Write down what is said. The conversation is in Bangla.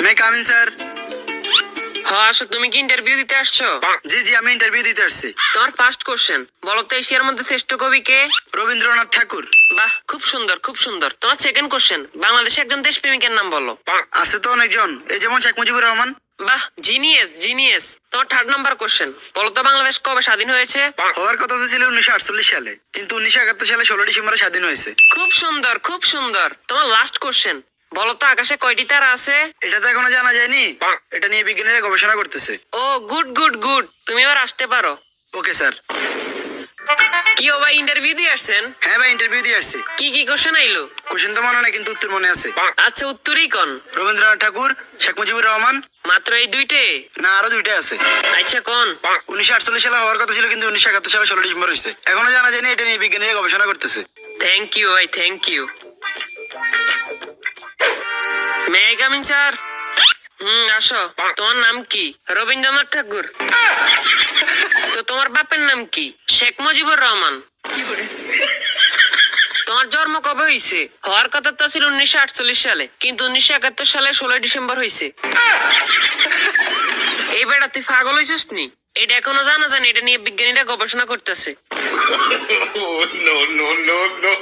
মে কামিন স্যার। হ্যাঁ আসো, তুমি কি ইন্টারভিউ দিতে আসছো? জি জি, আমি ইন্টারভিউ দিতে আসছি। তোমার ফার্স্ট কোশ্চেন বলো তো, এশিয়ার মধ্যে শ্রেষ্ঠ কবি কে? রবীন্দ্রনাথ ঠাকুর। বাহ, খুব সুন্দর খুব সুন্দর। তোমার সেকেন্ড কোশ্চেন, বাংলাদেশে একজন দেশপ্রেমিকের নাম বলো। আছে তো অনেকজন, এই যেমন শেখ মুজিবুর রহমান। বাহ, জিনিয়াস জিনিয়াস। তোমার থার্ড নাম্বার কোশ্চেন, বলো তো বাংলাদেশ কবে স্বাধীন হয়েছে? হওয়ার কথা তো ছিল 1948 সালে, কিন্তু 1971 সালে 16 ডিসেম্বরে স্বাধীন হয়েছে। খুব সুন্দর খুব সুন্দর। তোমার লাস্ট কোশ্চেন, বলো তো আকাশে কয়টি তারা আছে? এটা তো এখনো জানা যায়নি, এটা নিয়ে বিজ্ঞানীরা গবেষণা করতেছে। ও গুড গুড গুড, তুমি এবার আসতে পারো। Okay sir. কি ও ভাই, ইন্টারভিউ দিয়ে আসছেন? হ্যাঁ ভাই, ইন্টারভিউ দিয়ে আসছি। কি কি কোশ্চেন আইলো? কোশ্চেন তো মনে নাই, কিন্তু উত্তর মনে আছে। আচ্ছা, উত্তরই কোন? রবীন্দ্রনাথ ঠাকুর, শেখ মুজিবুর রহমান। মাত্র এই দুইটে? না, আরো দুইটা আছে। আচ্ছা কোন? 1948 সালে হওয়ার কথা ছিল, কিন্তু 1971 সালে 16 ডিসেম্বর হয়েছে। এখনো জানা যায়নি, এটা নিয়ে বিজ্ঞানীরা গবেষণা করতেছে। থ্যাংক ইউ ভাই, thank you. May I coming sir? আসো। তোমার নাম কি? রবীন্দ্রনাথ ঠাকুর। তো তোমার বাপের নাম কি? শেখ মুজিবুর রহমান। তোমার জন্ম কবে হয়েছে? হওয়ার কথা তো ছিল 1948 সালে, কিন্তু 1971 সালে 16 ডিসেম্বর হয়েছে। এই বেটা, তুই পাগল হয়েছিস নি? এটা এখনো জানা জানি, এটা নিয়ে বিজ্ঞানীরা গবেষণা করতেছে। Oh, no, no, no, no.